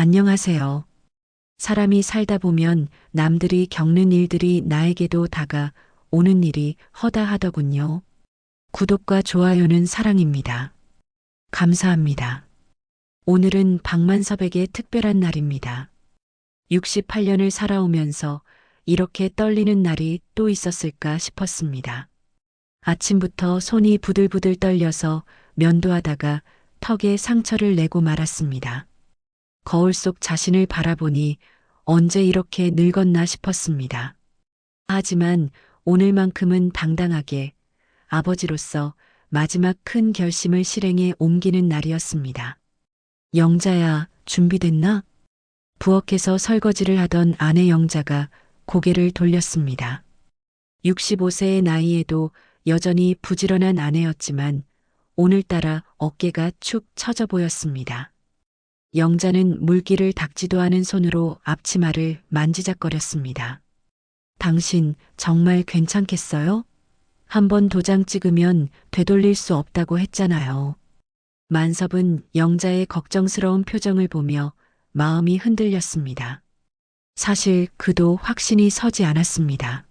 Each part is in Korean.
안녕하세요. 사람이 살다 보면 남들이 겪는 일들이 나에게도 다가오는 일이 허다하더군요. 구독과 좋아요는 사랑입니다. 감사합니다. 오늘은 박만섭에게 특별한 날입니다. 68년을 살아오면서 이렇게 떨리는 날이 또 있었을까 싶었습니다. 아침부터 손이 부들부들 떨려서 면도하다가 턱에 상처를 내고 말았습니다. 거울 속 자신을 바라보니 언제 이렇게 늙었나 싶었습니다. 하지만 오늘만큼은 당당하게 아버지로서 마지막 큰 결심을 실행에 옮기는 날이었습니다. 영자야, 준비됐나? 부엌에서 설거지를 하던 아내 영자가 고개를 돌렸습니다. 65세의 나이에도 여전히 부지런한 아내였지만 오늘따라 어깨가 축 처져 보였습니다. 영자는 물기를 닦지도 않은 손으로 앞치마를 만지작거렸습니다. 당신 정말 괜찮겠어요? 한번 도장 찍으면 되돌릴 수 없다고 했잖아요. 만섭은 영자의 걱정스러운 표정을 보며 마음이 흔들렸습니다. 사실 그도 확신이 서지 않았습니다.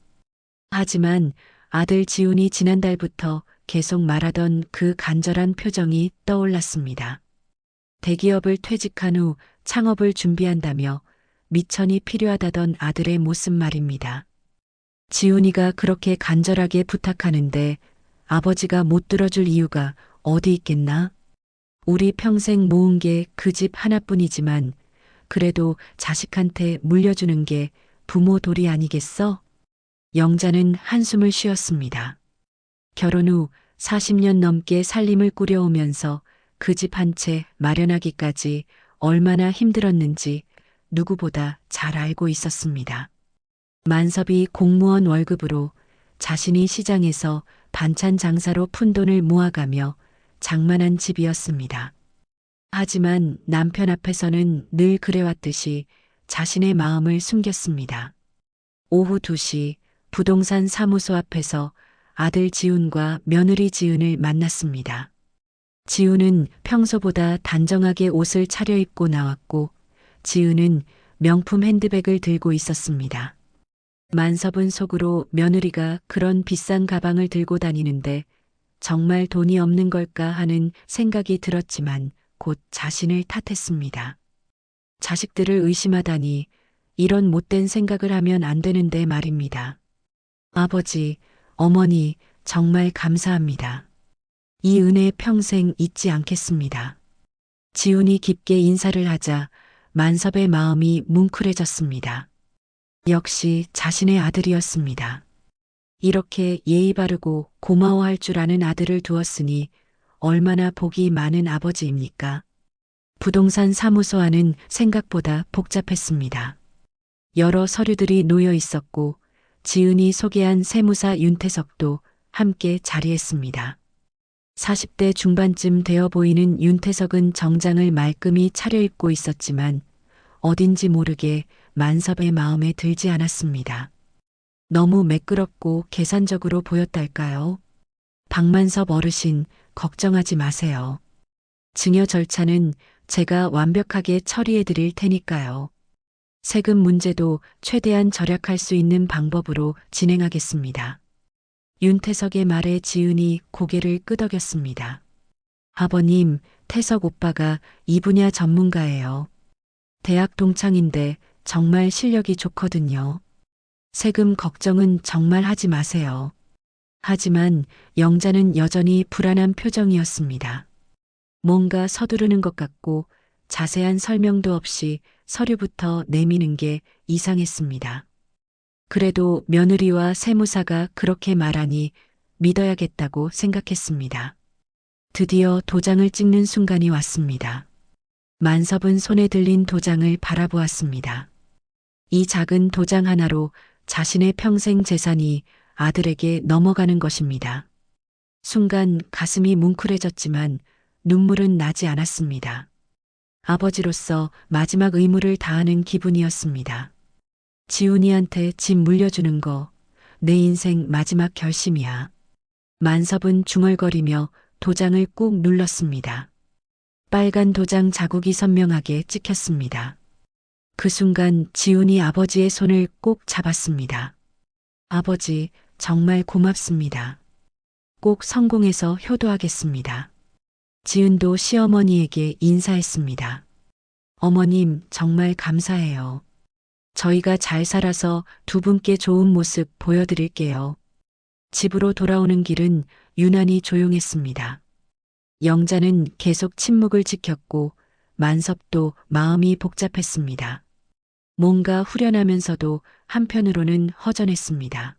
하지만 아들 지훈이 지난달부터 계속 말하던 그 간절한 표정이 떠올랐습니다. 대기업을 퇴직한 후 창업을 준비한다며 미천이 필요하다던 아들의 모습 말입니다. 지훈이가 그렇게 간절하게 부탁하는데 아버지가 못 들어줄 이유가 어디 있겠나? 우리 평생 모은 게 그 집 하나뿐이지만 그래도 자식한테 물려주는 게 부모 도리 아니겠어? 영자는 한숨을 쉬었습니다. 결혼 후 40년 넘게 살림을 꾸려오면서 그 집 한 채 마련하기까지 얼마나 힘들었는지 누구보다 잘 알고 있었습니다. 만섭이 공무원 월급으로 자신이 시장에서 반찬 장사로 푼 돈을 모아가며 장만한 집이었습니다. 하지만 남편 앞에서는 늘 그래왔듯이 자신의 마음을 숨겼습니다. 오후 2시 부동산 사무소 앞에서 아들 지훈과 며느리 지은을 만났습니다. 지훈은 평소보다 단정하게 옷을 차려입고 나왔고 지은은 명품 핸드백을 들고 있었습니다. 만섭은 속으로 며느리가 그런 비싼 가방을 들고 다니는데 정말 돈이 없는 걸까 하는 생각이 들었지만 곧 자신을 탓했습니다. 자식들을 의심하다니 이런 못된 생각을 하면 안 되는데 말입니다. 아버지, 어머니 정말 감사합니다. 이 은혜 평생 잊지 않겠습니다. 지훈이 깊게 인사를 하자 만섭의 마음이 뭉클해졌습니다. 역시 자신의 아들이었습니다. 이렇게 예의 바르고 고마워할 줄 아는 아들을 두었으니 얼마나 복이 많은 아버지입니까? 부동산 사무소 안은 생각보다 복잡했습니다. 여러 서류들이 놓여 있었고 지은이 소개한 세무사 윤태석도 함께 자리했습니다. 40대 중반쯤 되어 보이는 윤태석은 정장을 말끔히 차려입고 있었지만 어딘지 모르게 만섭의 마음에 들지 않았습니다. 너무 매끄럽고 계산적으로 보였달까요? 박만섭 어르신, 걱정하지 마세요. 증여 절차는 제가 완벽하게 처리해 드릴 테니까요. 세금 문제도 최대한 절약할 수 있는 방법으로 진행하겠습니다. 윤태석의 말에 지은이 고개를 끄덕였습니다. 아버님, 태석 오빠가 이 분야 전문가예요. 대학 동창인데 정말 실력이 좋거든요. 세금 걱정은 정말 하지 마세요. 하지만 영자는 여전히 불안한 표정이었습니다. 뭔가 서두르는 것 같고 자세한 설명도 없이 서류부터 내미는 게 이상했습니다. 그래도 며느리와 세무사가 그렇게 말하니 믿어야겠다고 생각했습니다. 드디어 도장을 찍는 순간이 왔습니다. 만섭은 손에 들린 도장을 바라보았습니다. 이 작은 도장 하나로 자신의 평생 재산이 아들에게 넘어가는 것입니다. 순간 가슴이 뭉클해졌지만 눈물은 나지 않았습니다. 아버지로서 마지막 의무를 다하는 기분이었습니다. 지훈이한테 집 물려주는 거 내 인생 마지막 결심이야. 만섭은 중얼거리며 도장을 꾹 눌렀습니다. 빨간 도장 자국이 선명하게 찍혔습니다. 그 순간 지훈이 아버지의 손을 꼭 잡았습니다. 아버지, 정말 고맙습니다. 꼭 성공해서 효도하겠습니다. 지은도 시어머니에게 인사했습니다. 어머님, 정말 감사해요. 저희가 잘 살아서 두 분께 좋은 모습 보여드릴게요. 집으로 돌아오는 길은 유난히 조용했습니다. 영자는 계속 침묵을 지켰고 만섭도 마음이 복잡했습니다. 뭔가 후련하면서도 한편으로는 허전했습니다.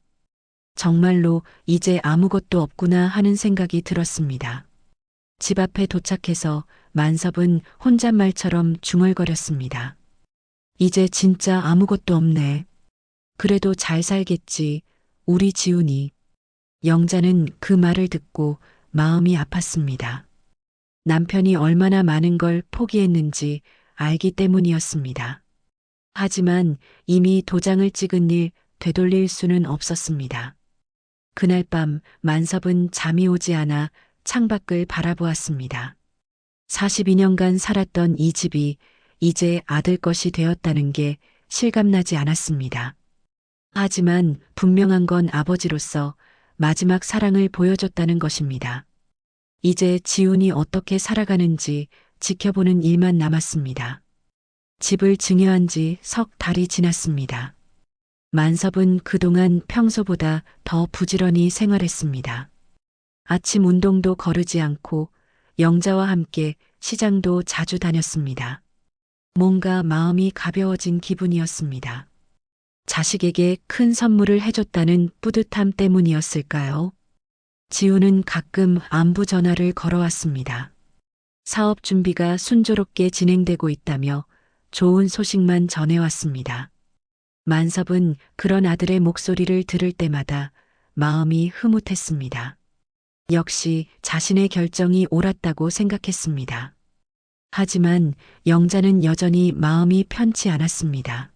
정말로 이제 아무것도 없구나 하는 생각이 들었습니다. 집 앞에 도착해서 만섭은 혼잣말처럼 중얼거렸습니다. 이제 진짜 아무것도 없네. 그래도 잘 살겠지, 우리 지훈이. 영자는 그 말을 듣고 마음이 아팠습니다. 남편이 얼마나 많은 걸 포기했는지 알기 때문이었습니다. 하지만 이미 도장을 찍은 일 되돌릴 수는 없었습니다. 그날 밤 만섭은 잠이 오지 않아 창밖을 바라보았습니다. 42년간 살았던 이 집이 이제 아들 것이 되었다는 게 실감나지 않았습니다. 하지만 분명한 건 아버지로서 마지막 사랑을 보여줬다는 것입니다. 이제 지훈이 어떻게 살아가는지 지켜보는 일만 남았습니다. 집을 증여한 지 석 달이 지났습니다. 만섭은 그동안 평소보다 더 부지런히 생활했습니다. 아침 운동도 거르지 않고 영자와 함께 시장도 자주 다녔습니다. 뭔가 마음이 가벼워진 기분이었습니다. 자식에게 큰 선물을 해줬다는 뿌듯함 때문이었을까요? 지훈은 가끔 안부 전화를 걸어왔습니다. 사업 준비가 순조롭게 진행되고 있다며 좋은 소식만 전해왔습니다. 만섭은 그런 아들의 목소리를 들을 때마다 마음이 흐뭇했습니다. 역시 자신의 결정이 옳았다고 생각했습니다. 하지만 영자는 여전히 마음이 편치 않았습니다.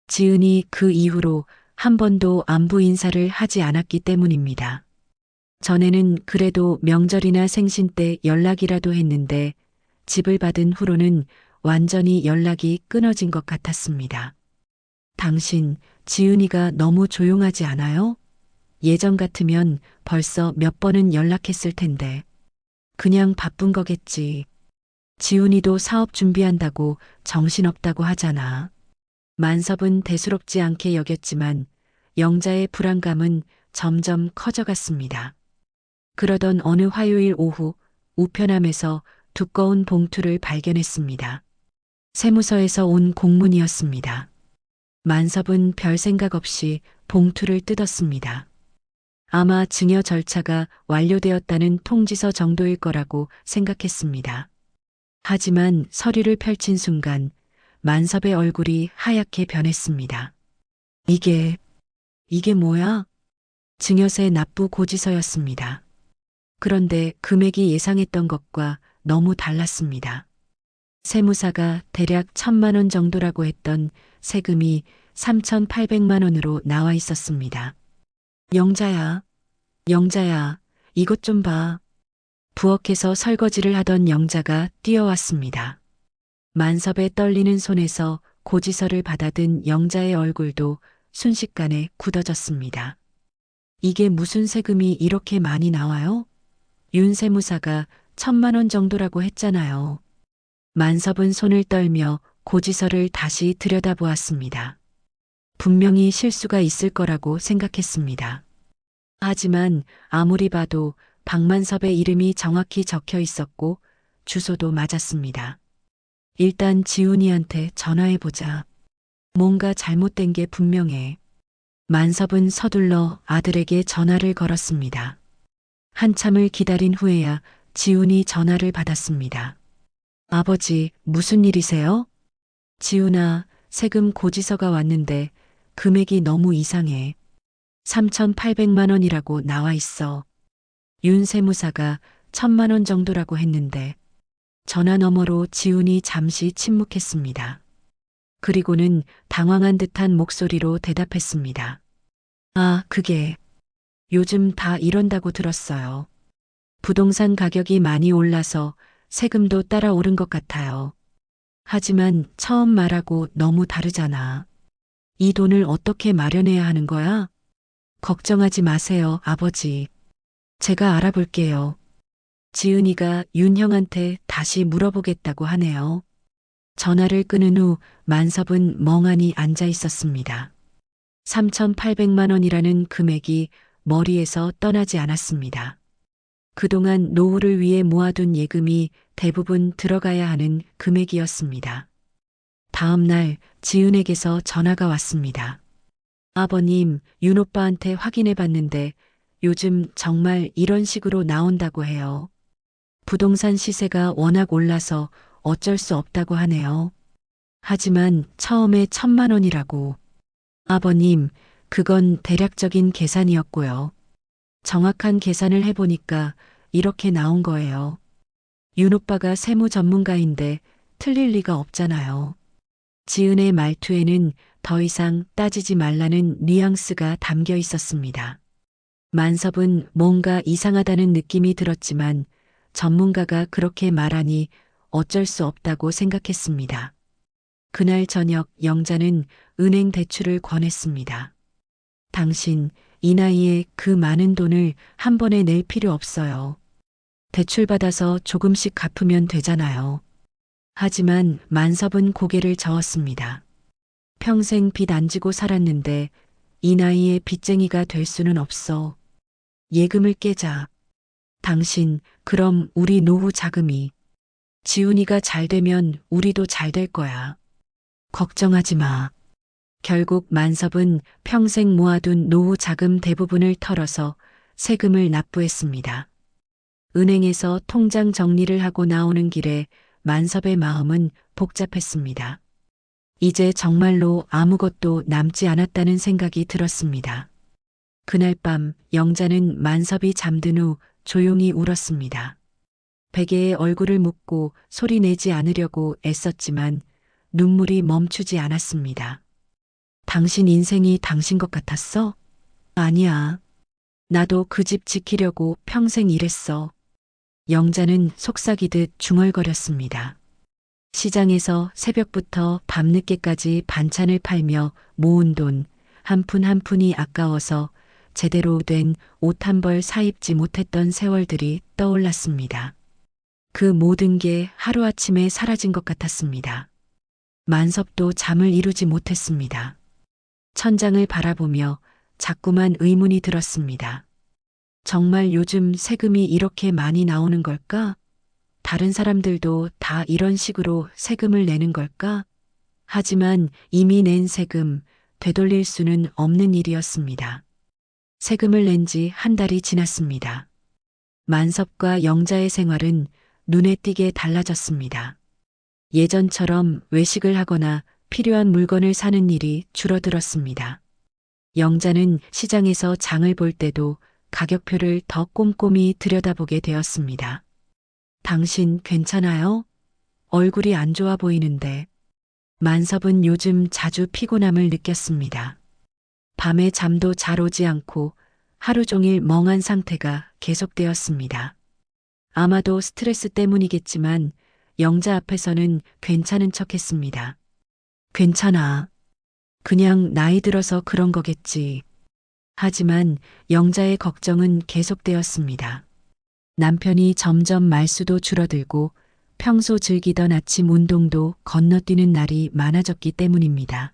지은이 그 이후로 한 번도 안부 인사를 하지 않았기 때문입니다. 전에는 그래도 명절이나 생신 때 연락이라도 했는데 집을 받은 후로는 완전히 연락이 끊어진 것 같았습니다. 당신, 지은이가 너무 조용하지 않아요? 예전 같으면 벌써 몇 번은 연락했을 텐데. 그냥 바쁜 거겠지. 지훈이도 사업 준비한다고 정신없다고 하잖아. 만섭은 대수롭지 않게 여겼지만 영자의 불안감은 점점 커져갔습니다. 그러던 어느 화요일 오후 우편함에서 두꺼운 봉투를 발견했습니다. 세무서에서 온 공문이었습니다. 만섭은 별 생각 없이 봉투를 뜯었습니다. 아마 증여 절차가 완료되었다는 통지서 정도일 거라고 생각했습니다. 하지만 서류를 펼친 순간 만섭의 얼굴이 하얗게 변했습니다. 이게 뭐야? 증여세 납부 고지서였습니다. 그런데 금액이 예상했던 것과 너무 달랐습니다. 세무사가 대략 1,000만 원 정도라고 했던 세금이 3,800만 원으로 나와 있었습니다. 영자야, 이것 좀 봐. 부엌에서 설거지를 하던 영자가 뛰어왔습니다. 만섭의 떨리는 손에서 고지서를 받아든 영자의 얼굴도 순식간에 굳어졌습니다. 이게 무슨 세금이 이렇게 많이 나와요? 윤 세무사가 1,000만 원 정도라고 했잖아요. 만섭은 손을 떨며 고지서를 다시 들여다보았습니다. 분명히 실수가 있을 거라고 생각했습니다. 하지만 아무리 봐도 박만섭의 이름이 정확히 적혀 있었고 주소도 맞았습니다. 일단 지훈이한테 전화해보자. 뭔가 잘못된 게 분명해. 만섭은 서둘러 아들에게 전화를 걸었습니다. 한참을 기다린 후에야 지훈이 전화를 받았습니다. 아버지, 무슨 일이세요? 지훈아, 세금 고지서가 왔는데 금액이 너무 이상해. 3,800만 원이라고 나와 있어. 윤 세무사가 1,000만 원 정도라고 했는데. 전화 너머로 지훈이 잠시 침묵했습니다. 그리고는 당황한 듯한 목소리로 대답했습니다. 아, 그게 요즘 다 이런다고 들었어요. 부동산 가격이 많이 올라서 세금도 따라 오른 것 같아요. 하지만 처음 말하고 너무 다르잖아. 이 돈을 어떻게 마련해야 하는 거야? 걱정하지 마세요, 아버지. 제가 알아볼게요. 지은이가 윤형한테 다시 물어보겠다고 하네요. 전화를 끊은 후 만섭은 멍하니 앉아 있었습니다. 3,800만 원이라는 금액이 머리에서 떠나지 않았습니다. 그동안 노후를 위해 모아둔 예금이 대부분 들어가야 하는 금액이었습니다. 다음 날 지은에게서 전화가 왔습니다. 아버님, 윤 오빠한테 확인해 봤는데 요즘 정말 이런 식으로 나온다고 해요. 부동산 시세가 워낙 올라서 어쩔 수 없다고 하네요. 하지만 처음에 1,000만 원이라고. 아버님, 그건 대략적인 계산이었고요. 정확한 계산을 해보니까 이렇게 나온 거예요. 윤 오빠가 세무 전문가인데 틀릴 리가 없잖아요. 지은의 말투에는 더 이상 따지지 말라는 뉘앙스가 담겨 있었습니다. 만섭은 뭔가 이상하다는 느낌이 들었지만 전문가가 그렇게 말하니 어쩔 수 없다고 생각했습니다. 그날 저녁 영자는 은행 대출을 권했습니다. 당신, 이 나이에 그 많은 돈을 한 번에 낼 필요 없어요. 대출받아서 조금씩 갚으면 되잖아요. 하지만 만섭은 고개를 저었습니다. 평생 빚 안 지고 살았는데 이 나이에 빚쟁이가 될 수는 없어. 예금을 깨자. 당신, 그럼 우리 노후 자금이. 지훈이가 잘 되면 우리도 잘 될 거야. 걱정하지 마. 결국 만섭은 평생 모아둔 노후 자금 대부분을 털어서 세금을 납부했습니다. 은행에서 통장 정리를 하고 나오는 길에 만섭의 마음은 복잡했습니다. 이제 정말로 아무것도 남지 않았다는 생각이 들었습니다. 그날 밤 영자는 만섭이 잠든 후 조용히 울었습니다. 베개에 얼굴을 묻고 소리 내지 않으려고 애썼지만 눈물이 멈추지 않았습니다. 당신 인생이 당신 것 같았어? 아니야. 나도 그 집 지키려고 평생 일했어. 영자는 속삭이듯 중얼거렸습니다. 시장에서 새벽부터 밤늦게까지 반찬을 팔며 모은 돈 한 푼 한 푼이 아까워서 제대로 된 옷 한 벌 사입지 못했던 세월들이 떠올랐습니다. 그 모든 게 하루아침에 사라진 것 같았습니다. 만섭도 잠을 이루지 못했습니다. 천장을 바라보며 자꾸만 의문이 들었습니다. 정말 요즘 세금이 이렇게 많이 나오는 걸까? 다른 사람들도 다 이런 식으로 세금을 내는 걸까? 하지만 이미 낸 세금, 되돌릴 수는 없는 일이었습니다. 세금을 낸 지 한 달이 지났습니다. 만섭과 영자의 생활은 눈에 띄게 달라졌습니다. 예전처럼 외식을 하거나 필요한 물건을 사는 일이 줄어들었습니다. 영자는 시장에서 장을 볼 때도 가격표를 더 꼼꼼히 들여다보게 되었습니다. 당신 괜찮아요? 얼굴이 안 좋아 보이는데. 만섭은 요즘 자주 피곤함을 느꼈습니다. 밤에 잠도 잘 오지 않고 하루 종일 멍한 상태가 계속되었습니다. 아마도 스트레스 때문이겠지만 영자 앞에서는 괜찮은 척 했습니다. 괜찮아. 그냥 나이 들어서 그런 거겠지. 하지만 영자의 걱정은 계속되었습니다. 남편이 점점 말수도 줄어들고 평소 즐기던 아침 운동도 건너뛰는 날이 많아졌기 때문입니다.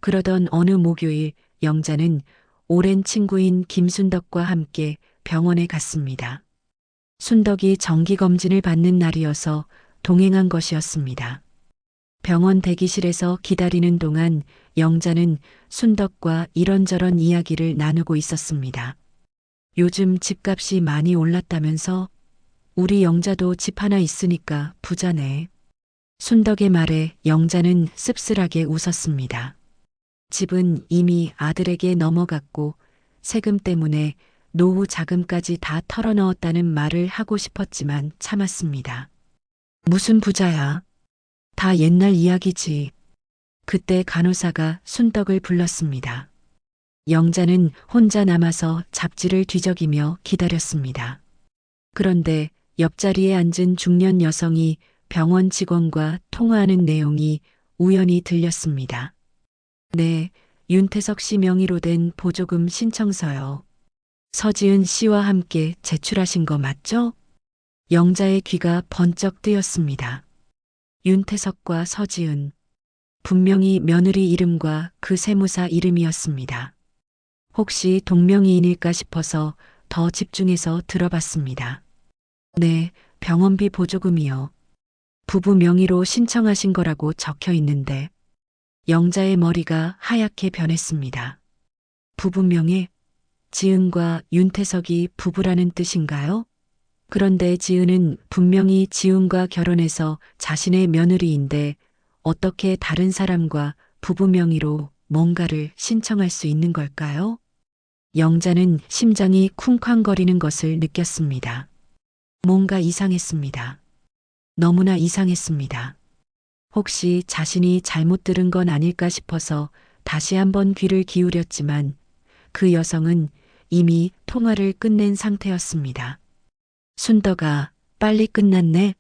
그러던 어느 목요일 영자는 오랜 친구인 김순덕과 함께 병원에 갔습니다. 순덕이 정기검진을 받는 날이어서 동행한 것이었습니다. 병원 대기실에서 기다리는 동안 영자는 순덕과 이런저런 이야기를 나누고 있었습니다. 요즘 집값이 많이 올랐다면서? 우리 영자도 집 하나 있으니까 부자네. 순덕의 말에 영자는 씁쓸하게 웃었습니다. 집은 이미 아들에게 넘어갔고 세금 때문에 노후 자금까지 다 털어넣었다는 말을 하고 싶었지만 참았습니다. 무슨 부자야? 다 옛날 이야기지. 그때 간호사가 순덕을 불렀습니다. 영자는 혼자 남아서 잡지를 뒤적이며 기다렸습니다. 그런데 옆자리에 앉은 중년 여성이 병원 직원과 통화하는 내용이 우연히 들렸습니다. 네, 윤태석 씨 명의로 된 보조금 신청서요. 서지은 씨와 함께 제출하신 거 맞죠? 영자의 귀가 번쩍 뜨였습니다. 윤태석과 서지은. 분명히 며느리 이름과 그 세무사 이름이었습니다. 혹시 동명이인일까 싶어서 더 집중해서 들어봤습니다. 네, 병원비 보조금이요. 부부 명의로 신청하신 거라고 적혀 있는데 영자의 머리가 하얗게 변했습니다. 부부 명의? 지은과 윤태석이 부부라는 뜻인가요? 그런데 지은은 분명히 지훈과 결혼해서 자신의 며느리인데 어떻게 다른 사람과 부부 명의로 뭔가를 신청할 수 있는 걸까요? 영자는 심장이 쿵쾅거리는 것을 느꼈습니다. 뭔가 이상했습니다. 너무나 이상했습니다. 혹시 자신이 잘못 들은 건 아닐까 싶어서 다시 한번 귀를 기울였지만 그 여성은 이미 통화를 끝낸 상태였습니다. 순덕아, 빨리 끝났네.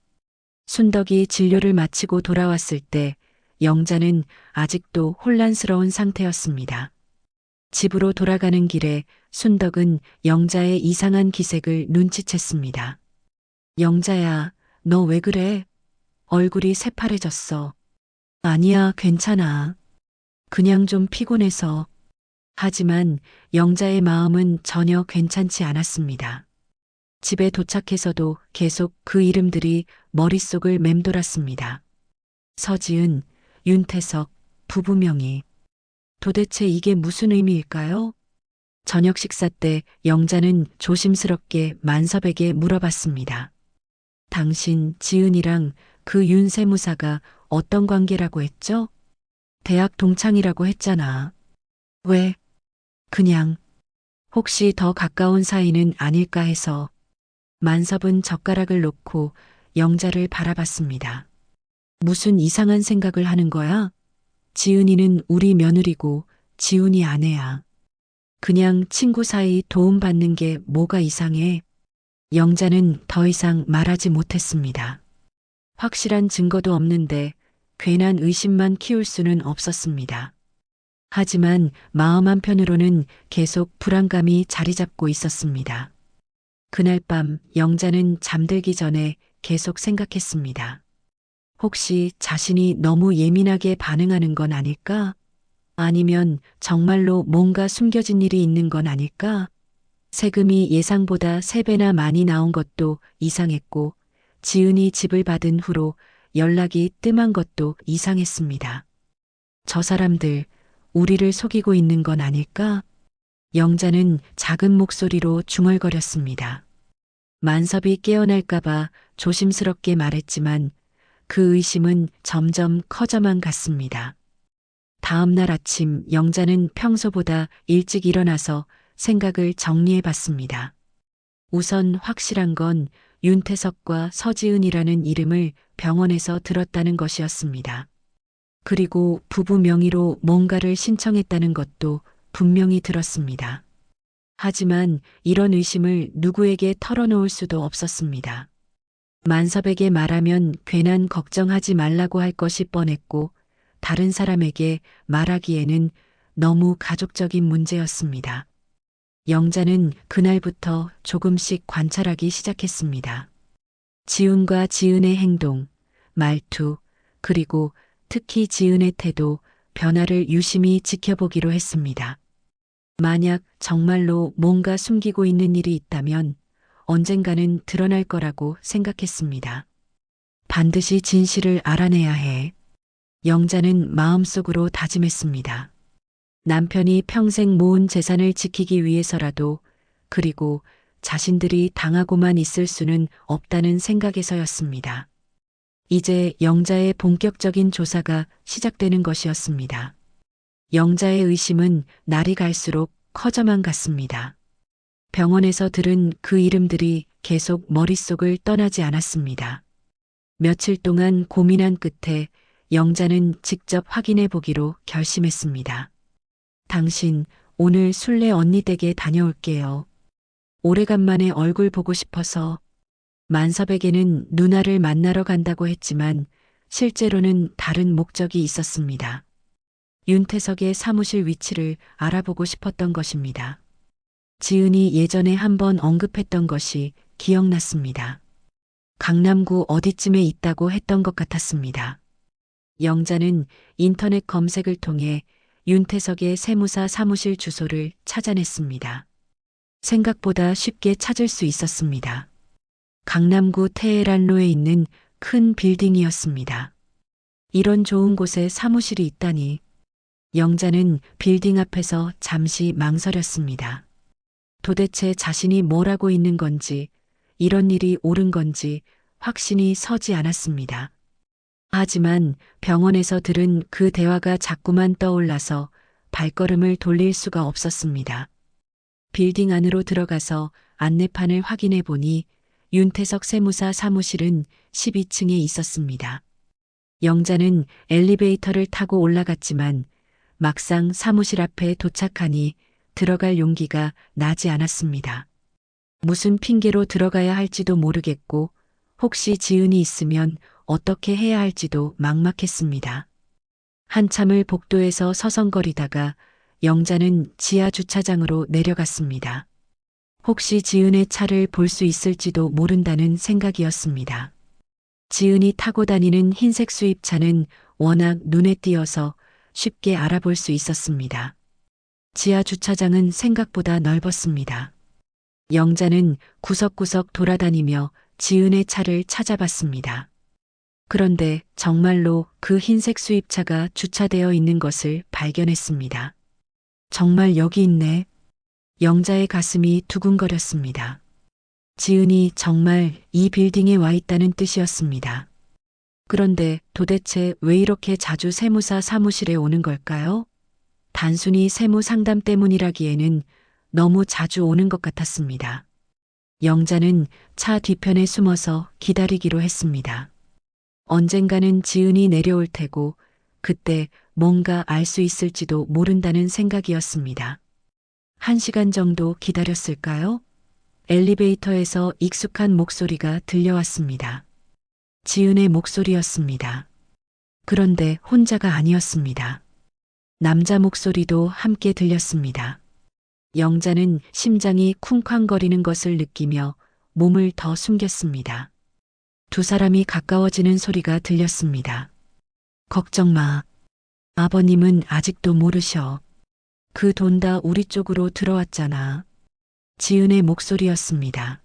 순덕이 진료를 마치고 돌아왔을 때 영자는 아직도 혼란스러운 상태였습니다. 집으로 돌아가는 길에 순덕은 영자의 이상한 기색을 눈치챘습니다. 영자야, 너 왜 그래? 얼굴이 새파래졌어. 아니야, 괜찮아. 그냥 좀 피곤해서. 하지만 영자의 마음은 전혀 괜찮지 않았습니다. 집에 도착해서도 계속 그 이름들이 머릿속을 맴돌았습니다. 서지은, 윤태석, 부부 명의. 도대체 이게 무슨 의미일까요? 저녁 식사 때 영자는 조심스럽게 만섭에게 물어봤습니다. 당신 지은이랑 그 윤 세무사가 어떤 관계라고 했죠? 대학 동창이라고 했잖아. 왜? 그냥 혹시 더 가까운 사이는 아닐까 해서. 만섭은 젓가락을 놓고 영자를 바라봤습니다. 무슨 이상한 생각을 하는 거야? 지은이는 우리 며느리고 지훈이 아내야. 그냥 친구 사이 도움받는 게 뭐가 이상해? 영자는 더 이상 말하지 못했습니다. 확실한 증거도 없는데 괜한 의심만 키울 수는 없었습니다. 하지만 마음 한편으로는 계속 불안감이 자리 잡고 있었습니다. 그날 밤 영자는 잠들기 전에 계속 생각했습니다. 혹시 자신이 너무 예민하게 반응하는 건 아닐까? 아니면 정말로 뭔가 숨겨진 일이 있는 건 아닐까? 세금이 예상보다 3배나 많이 나온 것도 이상했고, 지은이 집을 받은 후로 연락이 뜸한 것도 이상했습니다. 저 사람들, 우리를 속이고 있는 건 아닐까? 영자는 작은 목소리로 중얼거렸습니다. 만섭이 깨어날까봐 조심스럽게 말했지만 그 의심은 점점 커져만 갔습니다. 다음 날 아침 영자는 평소보다 일찍 일어나서 생각을 정리해 봤습니다. 우선 확실한 건 윤태석과 서지은이라는 이름을 병원에서 들었다는 것이었습니다. 그리고 부부 명의로 뭔가를 신청했다는 것도 분명히 들었습니다. 하지만 이런 의심을 누구에게 털어놓을 수도 없었습니다. 만섭에게 말하면 괜한 걱정하지 말라고 할 것이 뻔했고 다른 사람에게 말하기에는 너무 가족적인 문제였습니다. 영자는 그날부터 조금씩 관찰하기 시작했습니다. 지훈과 지은의 행동, 말투, 그리고 특히 지은의 태도, 변화를 유심히 지켜보기로 했습니다. 만약 정말로 뭔가 숨기고 있는 일이 있다면 언젠가는 드러날 거라고 생각했습니다. 반드시 진실을 알아내야 해. 영자는 마음속으로 다짐했습니다. 남편이 평생 모은 재산을 지키기 위해서라도 그리고 자신들이 당하고만 있을 수는 없다는 생각에서였습니다. 이제 영자의 본격적인 조사가 시작되는 것이었습니다. 영자의 의심은 날이 갈수록 커져만 갔습니다. 병원에서 들은 그 이름들이 계속 머릿속을 떠나지 않았습니다. 며칠 동안 고민한 끝에 영자는 직접 확인해 보기로 결심했습니다. 당신 오늘 술래 언니 댁에 다녀올게요. 오래간만에 얼굴 보고 싶어서. 만섭에게는 누나를 만나러 간다고 했지만 실제로는 다른 목적이 있었습니다. 윤태석의 사무실 위치를 알아보고 싶었던 것입니다. 지은이 예전에 한번 언급했던 것이 기억났습니다. 강남구 어디쯤에 있다고 했던 것 같았습니다. 영자는 인터넷 검색을 통해 윤태석의 세무사 사무실 주소를 찾아냈습니다. 생각보다 쉽게 찾을 수 있었습니다. 강남구 테헤란로에 있는 큰 빌딩이었습니다. 이런 좋은 곳에 사무실이 있다니. 영자는 빌딩 앞에서 잠시 망설였습니다. 도대체 자신이 뭘 하고 있는 건지, 이런 일이 옳은 건지 확신이 서지 않았습니다. 하지만 병원에서 들은 그 대화가 자꾸만 떠올라서 발걸음을 돌릴 수가 없었습니다. 빌딩 안으로 들어가서 안내판을 확인해 보니 윤태석 세무사 사무실은 12층에 있었습니다. 영자는 엘리베이터를 타고 올라갔지만 막상 사무실 앞에 도착하니 들어갈 용기가 나지 않았습니다. 무슨 핑계로 들어가야 할지도 모르겠고 혹시 지은이 있으면 어떻게 해야 할지도 막막했습니다. 한참을 복도에서 서성거리다가 영자는 지하 주차장으로 내려갔습니다. 혹시 지은의 차를 볼 수 있을지도 모른다는 생각이었습니다. 지은이 타고 다니는 흰색 수입차는 워낙 눈에 띄어서 쉽게 알아볼 수 있었습니다. 지하 주차장은 생각보다 넓었습니다. 영자는 구석구석 돌아다니며 지은의 차를 찾아봤습니다. 그런데 정말로 그 흰색 수입차가 주차되어 있는 것을 발견했습니다. 정말 여기 있네. 영자의 가슴이 두근거렸습니다. 지은이 정말 이 빌딩에 와 있다는 뜻이었습니다. 그런데 도대체 왜 이렇게 자주 세무사 사무실에 오는 걸까요? 단순히 세무 상담 때문이라기에는 너무 자주 오는 것 같았습니다. 영자는 차 뒤편에 숨어서 기다리기로 했습니다. 언젠가는 지은이 내려올 테고 그때 뭔가 알 수 있을지도 모른다는 생각이었습니다. 1시간 정도 기다렸을까요? 엘리베이터에서 익숙한 목소리가 들려왔습니다. 지은의 목소리였습니다. 그런데 혼자가 아니었습니다. 남자 목소리도 함께 들렸습니다. 영자는 심장이 쿵쾅거리는 것을 느끼며 몸을 더 숨겼습니다. 두 사람이 가까워지는 소리가 들렸습니다. 걱정 마. 아버님은 아직도 모르셔. 그 돈 다 우리 쪽으로 들어왔잖아. 지은의 목소리였습니다.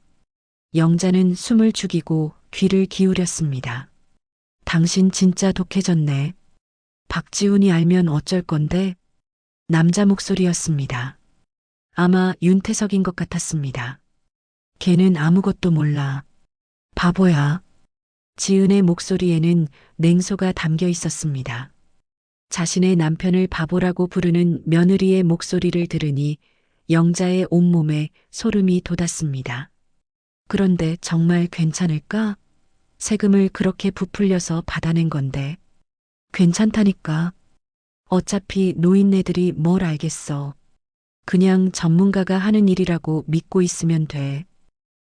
영자는 숨을 죽이고 귀를 기울였습니다. 당신 진짜 독해졌네. 박지훈이 알면 어쩔 건데? 남자 목소리였습니다. 아마 윤태석인 것 같았습니다. 걔는 아무것도 몰라. 바보야. 지은의 목소리에는 냉소가 담겨 있었습니다. 자신의 남편을 바보라고 부르는 며느리의 목소리를 들으니 영자의 온몸에 소름이 돋았습니다. 그런데 정말 괜찮을까? 세금을 그렇게 부풀려서 받아낸 건데. 괜찮다니까. 어차피 노인네들이 뭘 알겠어. 그냥 전문가가 하는 일이라고 믿고 있으면 돼.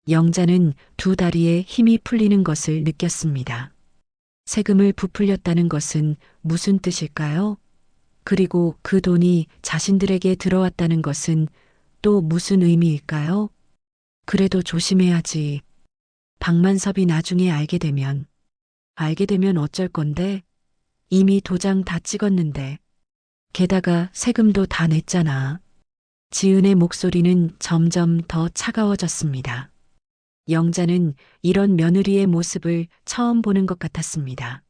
영자는 두 다리에 힘이 풀리는 것을 느꼈습니다. 세금을 부풀렸다는 것은 무슨 뜻일까요? 그리고 그 돈이 자신들에게 들어왔다는 것은 또 무슨 의미일까요? 그래도 조심해야지. 박만섭이 나중에 알게 되면 어쩔 건데? 이미 도장 다 찍었는데. 게다가 세금도 다 냈잖아. 지은의 목소리는 점점 더 차가워졌습니다. 영자는 이런 며느리의 모습을 처음 보는 것 같았습니다.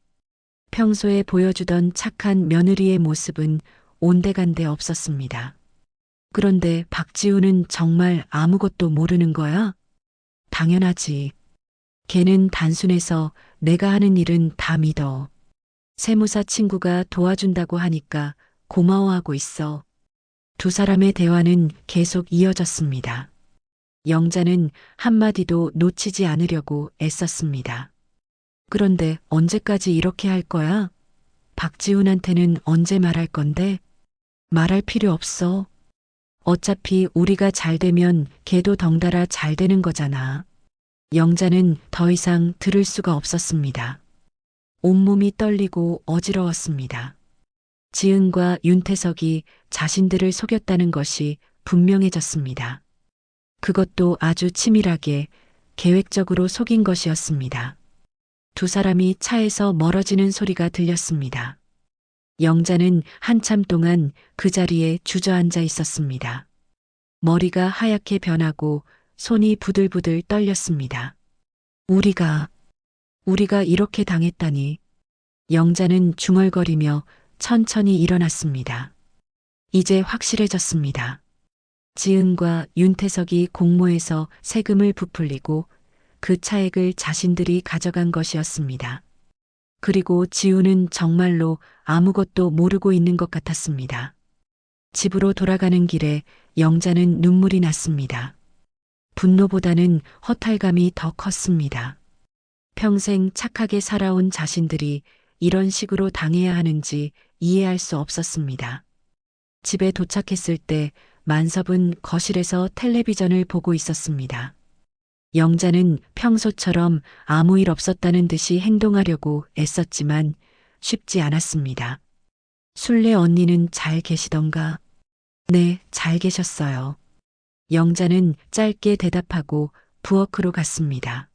평소에 보여주던 착한 며느리의 모습은 온데간데 없었습니다. 그런데 박지훈은 정말 아무것도 모르는 거야? 당연하지. 걔는 단순해서 내가 하는 일은 다 믿어. 세무사 친구가 도와준다고 하니까 고마워하고 있어. 두 사람의 대화는 계속 이어졌습니다. 영자는 한마디도 놓치지 않으려고 애썼습니다. 그런데 언제까지 이렇게 할 거야? 박지훈한테는 언제 말할 건데? 말할 필요 없어. 어차피 우리가 잘 되면 걔도 덩달아 잘 되는 거잖아. 영자는 더 이상 들을 수가 없었습니다. 온몸이 떨리고 어지러웠습니다. 지은과 윤태석이 자신들을 속였다는 것이 분명해졌습니다. 그것도 아주 치밀하게 계획적으로 속인 것이었습니다. 두 사람이 차에서 멀어지는 소리가 들렸습니다. 영자는 한참 동안 그 자리에 주저앉아 있었습니다. 머리가 하얗게 변하고 손이 부들부들 떨렸습니다. 우리가 이렇게 당했다니. 영자는 중얼거리며 천천히 일어났습니다. 이제 확실해졌습니다. 지은과 윤태석이 공모해서 세금을 부풀리고 그 차액을 자신들이 가져간 것이었습니다. 그리고 지우는 정말로 아무것도 모르고 있는 것 같았습니다. 집으로 돌아가는 길에 영자는 눈물이 났습니다. 분노보다는 허탈감이 더 컸습니다. 평생 착하게 살아온 자신들이 이런 식으로 당해야 하는지 이해할 수 없었습니다. 집에 도착했을 때 만섭은 거실에서 텔레비전을 보고 있었습니다. 영자는 평소처럼 아무 일 없었다는 듯이 행동하려고 애썼지만 쉽지 않았습니다. 순례 언니는 잘 계시던가? 네, 잘 계셨어요. 영자는 짧게 대답하고 부엌으로 갔습니다.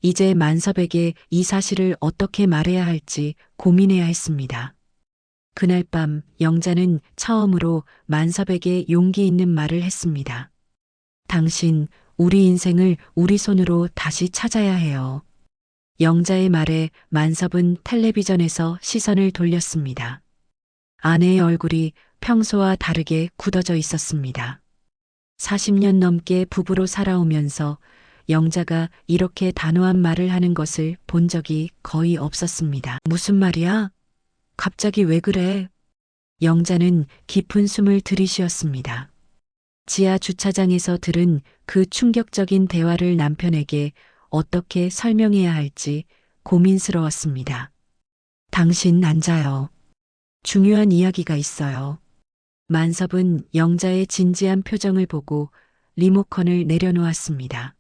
이제 만섭에게 이 사실을 어떻게 말해야 할지 고민해야 했습니다. 그날 밤 영자는 처음으로 만섭에게 용기 있는 말을 했습니다. 당신, 우리 인생을 우리 손으로 다시 찾아야 해요. 영자의 말에 만섭은 텔레비전에서 시선을 돌렸습니다. 아내의 얼굴이 평소와 다르게 굳어져 있었습니다. 40년 넘게 부부로 살아오면서 영자가 이렇게 단호한 말을 하는 것을 본 적이 거의 없었습니다. 무슨 말이야? 갑자기 왜 그래? 영자는 깊은 숨을 들이쉬었습니다. 지하 주차장에서 들은 그 충격적인 대화를 남편에게 어떻게 설명해야 할지 고민스러웠습니다. 당신 앉아요. 중요한 이야기가 있어요. 만섭은 영자의 진지한 표정을 보고 리모컨을 내려놓았습니다.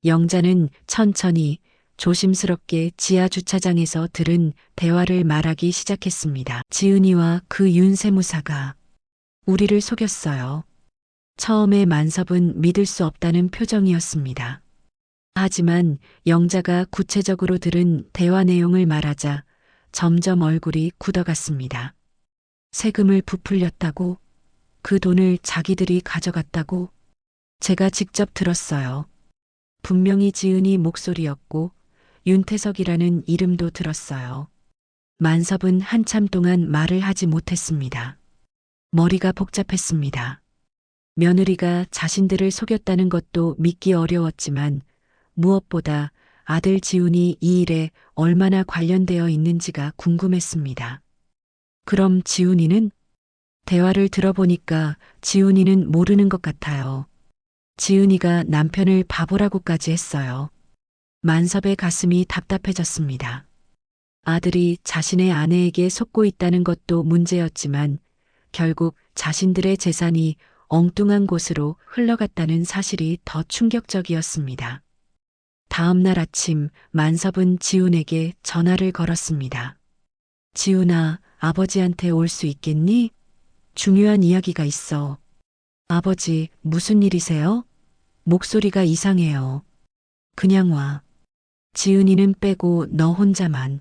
영자는 천천히 조심스럽게 지하 주차장에서 들은 대화를 말하기 시작했습니다. 지은이와 그 윤 세무사가 우리를 속였어요. 처음에 만섭은 믿을 수 없다는 표정이었습니다. 하지만 영자가 구체적으로 들은 대화 내용을 말하자 점점 얼굴이 굳어갔습니다. 세금을 부풀렸다고? 그 돈을 자기들이 가져갔다고? 제가 직접 들었어요. 분명히 지은이 목소리였고 윤태석이라는 이름도 들었어요. 만섭은 한참 동안 말을 하지 못했습니다. 머리가 복잡했습니다. 며느리가 자신들을 속였다는 것도 믿기 어려웠지만 무엇보다 아들 지훈이 이 일에 얼마나 관련되어 있는지가 궁금했습니다. 그럼 지훈이는? 대화를 들어보니까 지훈이는 모르는 것 같아요. 지은이가 남편을 바보라고까지 했어요. 만섭의 가슴이 답답해졌습니다. 아들이 자신의 아내에게 속고 있다는 것도 문제였지만 결국 자신들의 재산이 엉뚱한 곳으로 흘러갔다는 사실이 더 충격적이었습니다. 다음 날 아침 만섭은 지훈에게 전화를 걸었습니다. 지훈아, 아버지한테 올 수 있겠니? 중요한 이야기가 있어. 아버지, 무슨 일이세요? 목소리가 이상해요. 그냥 와. 지은이는 빼고 너 혼자만.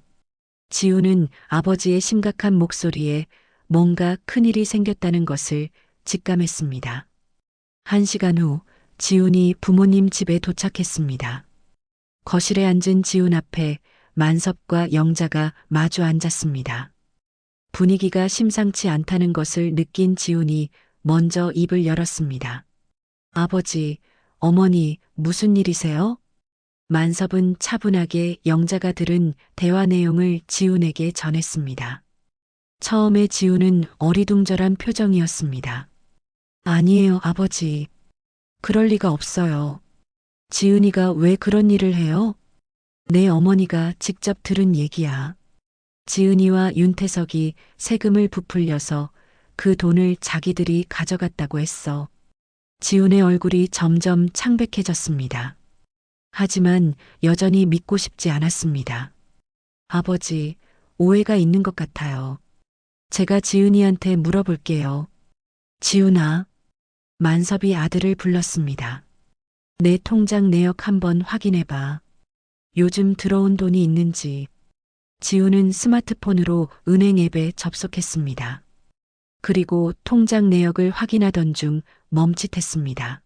지훈은 아버지의 심각한 목소리에 뭔가 큰일이 생겼다는 것을 직감했습니다. 1시간 후 지훈이 부모님 집에 도착했습니다. 거실에 앉은 지훈 앞에 만섭과 영자가 마주 앉았습니다. 분위기가 심상치 않다는 것을 느낀 지훈이 먼저 입을 열었습니다. 아버지, 어머니, 무슨 일이세요? 만섭은 차분하게 영자가 들은 대화 내용을 지훈에게 전했습니다. 처음에 지훈은 어리둥절한 표정이었습니다. 아니에요, 아버지. 그럴 리가 없어요. 지은이가 왜 그런 일을 해요? 내 어머니가 직접 들은 얘기야. 지은이와 윤태석이 세금을 부풀려서 그 돈을 자기들이 가져갔다고 했어. 지훈의 얼굴이 점점 창백해졌습니다. 하지만 여전히 믿고 싶지 않았습니다. 아버지, 오해가 있는 것 같아요. 제가 지은이한테 물어볼게요. 지훈아, 만섭이 아들을 불렀습니다. 내 통장 내역 한번 확인해봐. 요즘 들어온 돈이 있는지. 지훈은 스마트폰으로 은행 앱에 접속했습니다. 그리고 통장 내역을 확인하던 중 멈칫했습니다.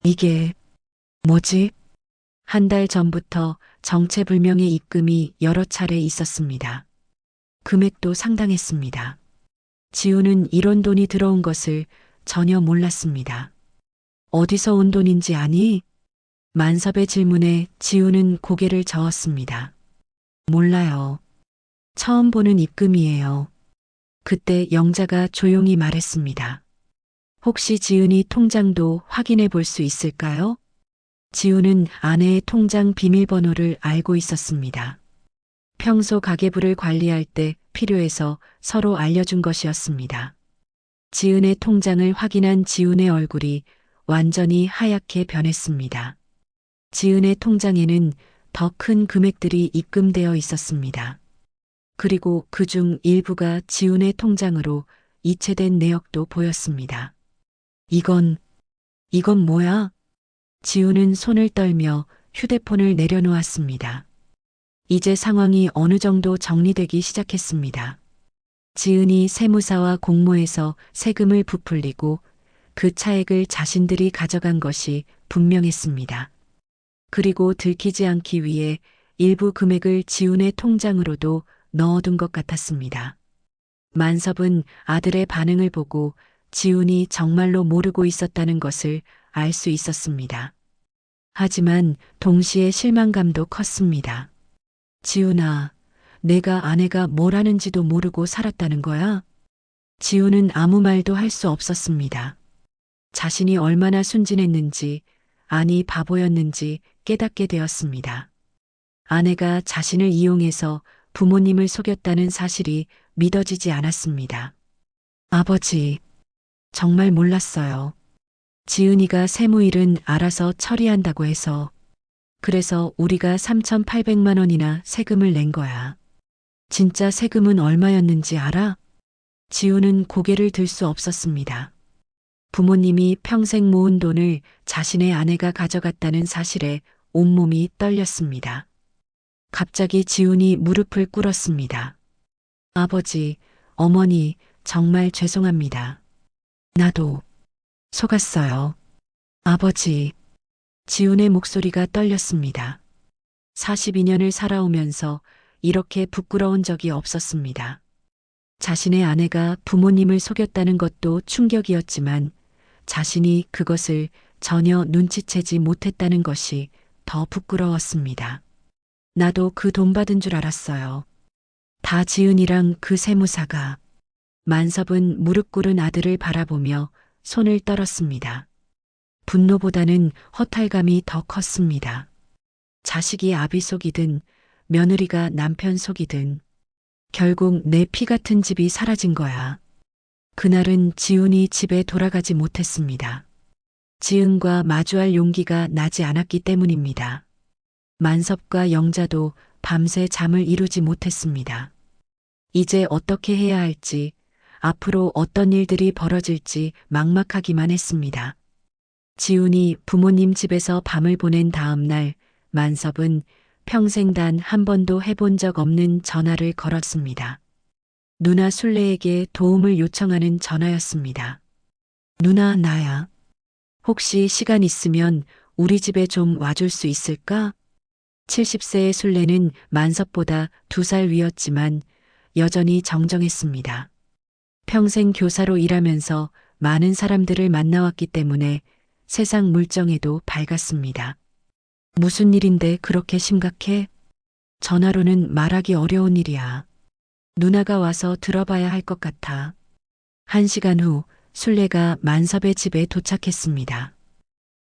이게 뭐지? 한 달 전부터 정체불명의 입금이 여러 차례 있었습니다. 금액도 상당했습니다. 지훈은 이런 돈이 들어온 것을 전혀 몰랐습니다. 어디서 온 돈인지 아니? 만섭의 질문에 지훈은 고개를 저었습니다. 몰라요. 처음 보는 입금이에요. 그때 영자가 조용히 말했습니다. 혹시 지은이 통장도 확인해 볼 수 있을까요? 지훈은 아내의 통장 비밀번호를 알고 있었습니다. 평소 가계부를 관리할 때 필요해서 서로 알려준 것이었습니다. 지은의 통장을 확인한 지훈의 얼굴이 완전히 하얗게 변했습니다. 지은의 통장에는 더 큰 금액들이 입금되어 있었습니다. 그리고 그중 일부가 지훈의 통장으로 이체된 내역도 보였습니다. 이건 뭐야? 지훈은 손을 떨며 휴대폰을 내려놓았습니다. 이제 상황이 어느 정도 정리되기 시작했습니다. 지은이 세무사와 공모해서 세금을 부풀리고 그 차액을 자신들이 가져간 것이 분명했습니다. 그리고 들키지 않기 위해 일부 금액을 지훈의 통장으로도 넣어둔 것 같았습니다. 만섭은 아들의 반응을 보고 지훈이 정말로 모르고 있었다는 것을 알 수 있었습니다. 하지만 동시에 실망감도 컸습니다. 지훈아, 내가 아내가 뭘 하는지도 모르고 살았다는 거야? 지훈은 아무 말도 할 수 없었습니다. 자신이 얼마나 순진했는지, 아니 바보였는지 깨닫게 되었습니다. 아내가 자신을 이용해서 부모님을 속였다는 사실이 믿어지지 않았습니다. 아버지, 정말 몰랐어요. 지은이가 세무일은 알아서 처리한다고 해서. 그래서 우리가 3,800만 원이나 세금을 낸 거야. 진짜 세금은 얼마였는지 알아? 지훈은 고개를 들 수 없었습니다. 부모님이 평생 모은 돈을 자신의 아내가 가져갔다는 사실에 온몸이 떨렸습니다. 갑자기 지훈이 무릎을 꿇었습니다. 아버지, 어머니, 정말 죄송합니다. 나도 속았어요. 아버지, 지훈의 목소리가 떨렸습니다. 42년을 살아오면서 이렇게 부끄러운 적이 없었습니다. 자신의 아내가 부모님을 속였다는 것도 충격이었지만 자신이 그것을 전혀 눈치채지 못했다는 것이 더 부끄러웠습니다. 나도 그 돈 받은 줄 알았어요. 다 지은이랑 그 세무사가. 만섭은 무릎 꿇은 아들을 바라보며 손을 떨었습니다. 분노보다는 허탈감이 더 컸습니다. 자식이 아비 속이든 며느리가 남편 속이든 결국 내 피 같은 집이 사라진 거야. 그날은 지훈이 집에 돌아가지 못했습니다. 지은과 마주할 용기가 나지 않았기 때문입니다. 만섭과 영자도 밤새 잠을 이루지 못했습니다. 이제 어떻게 해야 할지, 앞으로 어떤 일들이 벌어질지 막막하기만 했습니다. 지훈이 부모님 집에서 밤을 보낸 다음 날, 만섭은 평생 단 한 번도 해본 적 없는 전화를 걸었습니다. 누나 순례에게 도움을 요청하는 전화였습니다. 누나, 나야. 혹시 시간 있으면 우리 집에 좀 와줄 수 있을까? 70세의 순례는 만섭보다 2살 위였지만 여전히 정정했습니다. 평생 교사로 일하면서 많은 사람들을 만나왔기 때문에 세상 물정에도 밝았습니다. 무슨 일인데 그렇게 심각해? 전화로는 말하기 어려운 일이야. 누나가 와서 들어봐야 할 것 같아. 1시간 후 순례가 만섭의 집에 도착했습니다.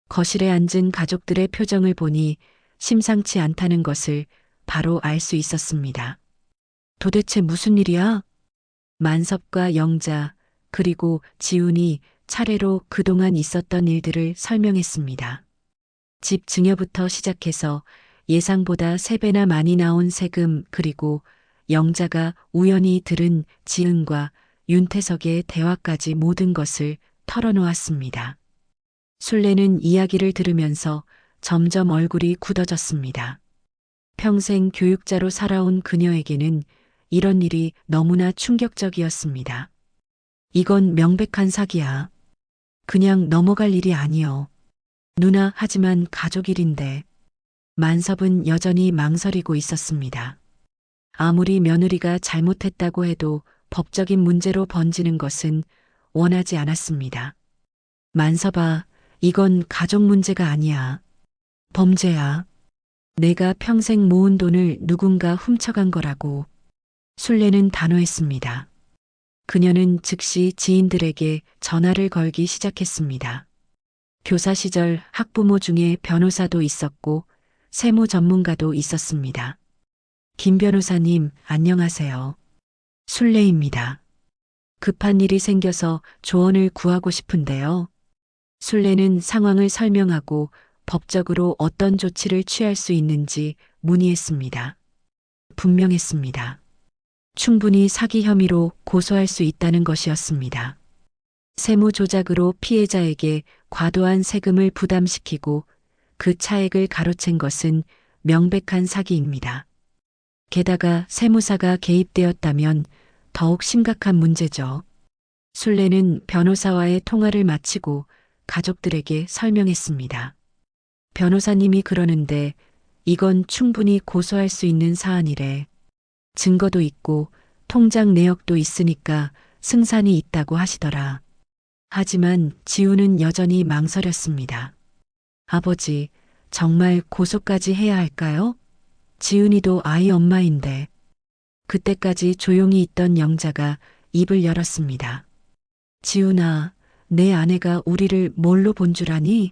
거실에 앉은 가족들의 표정을 보니 심상치 않다는 것을 바로 알 수 있었습니다. 도대체 무슨 일이야? 만섭과 영자, 그리고 지훈이 차례로 그동안 있었던 일들을 설명했습니다. 집 증여부터 시작해서 예상보다 3배나 많이 나온 세금, 그리고 영자가 우연히 들은 지은과 윤태석의 대화까지 모든 것을 털어놓았습니다. 술래는 이야기를 들으면서 점점 얼굴이 굳어졌습니다. 평생 교육자로 살아온 그녀에게는 이런 일이 너무나 충격적이었습니다. 이건 명백한 사기야. 그냥 넘어갈 일이 아니여. 누나, 하지만 가족 일인데. 만섭은 여전히 망설이고 있었습니다. 아무리 며느리가 잘못했다고 해도 법적인 문제로 번지는 것은 원하지 않았습니다. 만섭아, 이건 가족 문제가 아니야. 범죄야. 내가 평생 모은 돈을 누군가 훔쳐간 거라고. 술래는 단호했습니다. 그녀는 즉시 지인들에게 전화를 걸기 시작했습니다. 교사 시절 학부모 중에 변호사도 있었고 세무 전문가도 있었습니다. 김 변호사님, 안녕하세요. 술래입니다. 급한 일이 생겨서 조언을 구하고 싶은데요. 술래는 상황을 설명하고 법적으로 어떤 조치를 취할 수 있는지 문의했습니다. 분명했습니다. 충분히 사기 혐의로 고소할 수 있다는 것이었습니다. 세무 조작으로 피해자에게 과도한 세금을 부담시키고 그 차액을 가로챈 것은 명백한 사기입니다. 게다가 세무사가 개입되었다면 더욱 심각한 문제죠. 술래는 변호사와의 통화를 마치고 가족들에게 설명했습니다. 변호사님이 그러는데 이건 충분히 고소할 수 있는 사안이래. 증거도 있고 통장 내역도 있으니까 승산이 있다고 하시더라. 하지만 지우는 여전히 망설였습니다. 아버지, 정말 고소까지 해야 할까요? 지은이도 아이 엄마인데. 그때까지 조용히 있던 영자가 입을 열었습니다. 지훈아, 내 아내가 우리를 뭘로 본 줄 아니?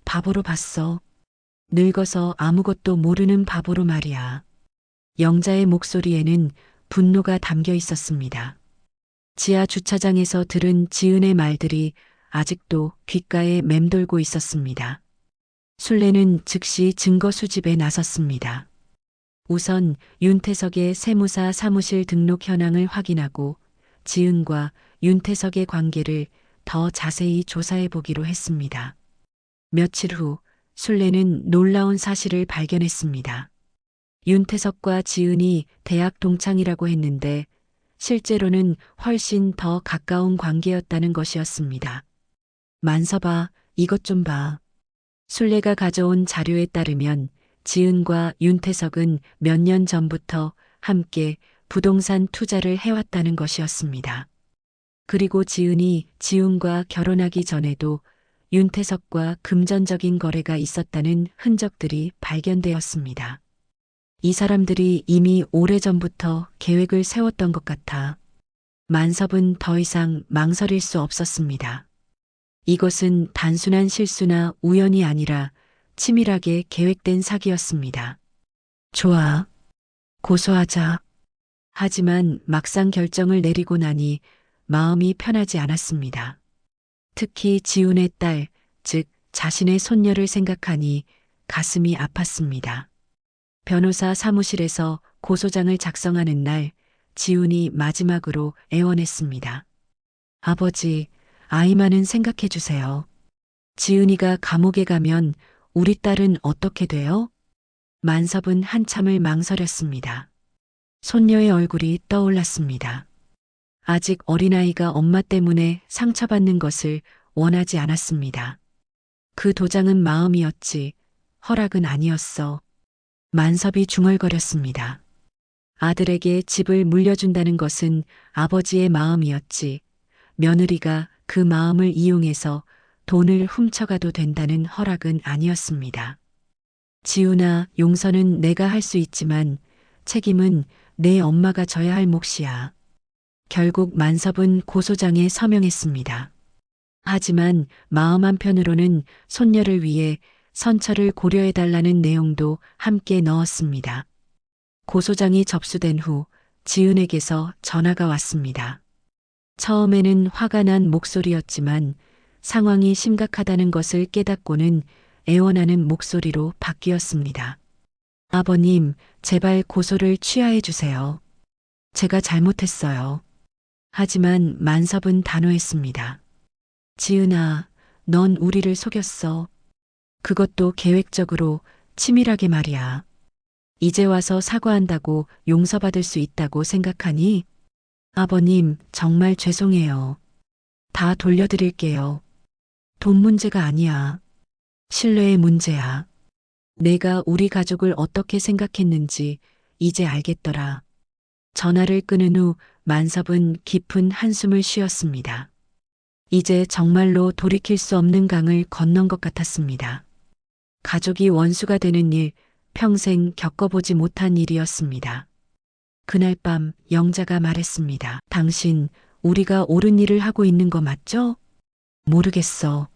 바보로 봤어. 늙어서 아무것도 모르는 바보로 말이야. 영자의 목소리에는 분노가 담겨 있었습니다. 지하 주차장에서 들은 지은의 말들이 아직도 귓가에 맴돌고 있었습니다. 술래는 즉시 증거 수집에 나섰습니다. 우선 윤태석의 세무사 사무실 등록 현황을 확인하고 지은과 윤태석의 관계를 더 자세히 조사해 보기로 했습니다. 며칠 후 술래는 놀라운 사실을 발견했습니다. 윤태석과 지은이 대학 동창이라고 했는데 실제로는 훨씬 더 가까운 관계였다는 것이었습니다. 만섭아, 이것 좀 봐. 술래가 가져온 자료에 따르면 지은과 윤태석은 몇 년 전부터 함께 부동산 투자를 해왔다는 것이었습니다. 그리고 지은이 지훈과 결혼하기 전에도 윤태석과 금전적인 거래가 있었다는 흔적들이 발견되었습니다. 이 사람들이 이미 오래전부터 계획을 세웠던 것 같아 만섭은 더 이상 망설일 수 없었습니다. 이것은 단순한 실수나 우연이 아니라 치밀하게 계획된 사기였습니다. 좋아. 고소하자. 하지만 막상 결정을 내리고 나니 마음이 편하지 않았습니다. 특히 지훈의 딸, 즉 자신의 손녀를 생각하니 가슴이 아팠습니다. 변호사 사무실에서 고소장을 작성하는 날 지훈이 마지막으로 애원했습니다. 아버지, 아이만은 생각해 주세요. 지은이가 감옥에 가면 우리 딸은 어떻게 돼요? 만섭은 한참을 망설였습니다. 손녀의 얼굴이 떠올랐습니다. 아직 어린아이가 엄마 때문에 상처받는 것을 원하지 않았습니다. 그 도장은 마음이었지 허락은 아니었어. 만섭이 중얼거렸습니다. 아들에게 집을 물려준다는 것은 아버지의 마음이었지 며느리가 그 마음을 이용해서 돈을 훔쳐가도 된다는 허락은 아니었습니다. 지훈아, 용서는 내가 할 수 있지만 책임은 내 엄마가 져야 할 몫이야. 결국 만섭은 고소장에 서명했습니다. 하지만 마음 한편으로는 손녀를 위해 선처를 고려해달라는 내용도 함께 넣었습니다. 고소장이 접수된 후 지은에게서 전화가 왔습니다. 처음에는 화가 난 목소리였지만 상황이 심각하다는 것을 깨닫고는 애원하는 목소리로 바뀌었습니다. 아버님, 제발 고소를 취하해 주세요. 제가 잘못했어요. 하지만 만섭은 단호했습니다. 지은아, 넌 우리를 속였어. 그것도 계획적으로, 치밀하게 말이야. 이제 와서 사과한다고 용서받을 수 있다고 생각하니? 아버님, 정말 죄송해요. 다 돌려드릴게요. 돈 문제가 아니야. 신뢰의 문제야. 내가 우리 가족을 어떻게 생각했는지 이제 알겠더라. 전화를 끊은 후 만섭은 깊은 한숨을 쉬었습니다. 이제 정말로 돌이킬 수 없는 강을 건넌 것 같았습니다. 가족이 원수가 되는 일, 평생 겪어보지 못한 일이었습니다. 그날 밤 영자가 말했습니다. 당신, 우리가 옳은 일을 하고 있는 거 맞죠? 모르겠어.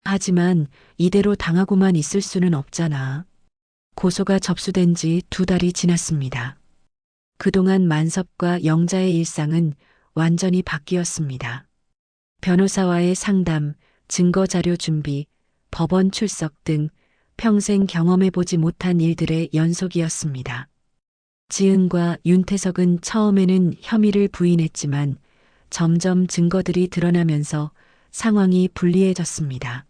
하지만 이대로 당하고만 있을 수는 없잖아. 고소가 접수된 지 2달이 지났습니다. 그동안 만섭과 영자의 일상은 완전히 바뀌었습니다. 변호사와의 상담, 증거자료 준비, 법원 출석 등 평생 경험해보지 못한 일들의 연속이었습니다. 지은과 윤태석은 처음에는 혐의를 부인했지만 점점 증거들이 드러나면서 상황이 불리해졌습니다.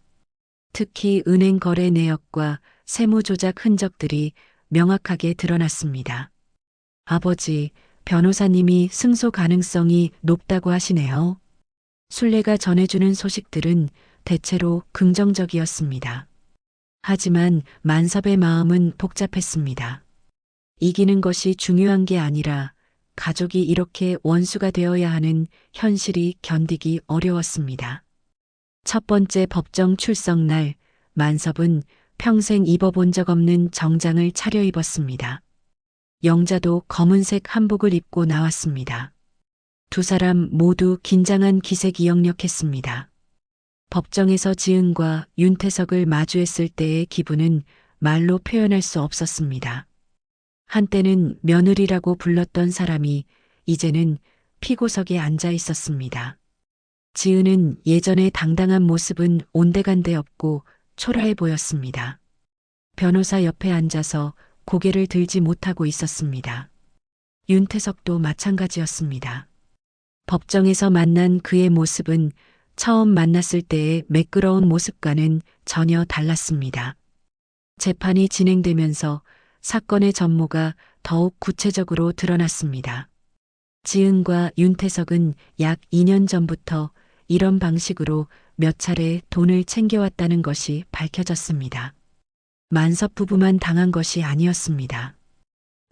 특히 은행 거래 내역과 세무 조작 흔적들이 명확하게 드러났습니다. 아버지, 변호사님이 승소 가능성이 높다고 하시네요. 순례가 전해주는 소식들은 대체로 긍정적이었습니다. 하지만 만섭의 마음은 복잡했습니다. 이기는 것이 중요한 게 아니라 가족이 이렇게 원수가 되어야 하는 현실이 견디기 어려웠습니다. 첫 번째 법정 출석 날, 만섭은 평생 입어본 적 없는 정장을 차려입었습니다. 영자도 검은색 한복을 입고 나왔습니다. 2사람 모두 긴장한 기색이 역력했습니다. 법정에서 지은과 윤태석을 마주했을 때의 기분은 말로 표현할 수 없었습니다. 한때는 며느리라고 불렀던 사람이 이제는 피고석에 앉아 있었습니다. 지은은 예전의 당당한 모습은 온데간데 없고 초라해 보였습니다. 변호사 옆에 앉아서 고개를 들지 못하고 있었습니다. 윤태석도 마찬가지였습니다. 법정에서 만난 그의 모습은 처음 만났을 때의 매끄러운 모습과는 전혀 달랐습니다. 재판이 진행되면서 사건의 전모가 더욱 구체적으로 드러났습니다. 지은과 윤태석은 약 2년 전부터 이런 방식으로 몇 차례 돈을 챙겨왔다는 것이 밝혀졌습니다. 만섭 부부만 당한 것이 아니었습니다.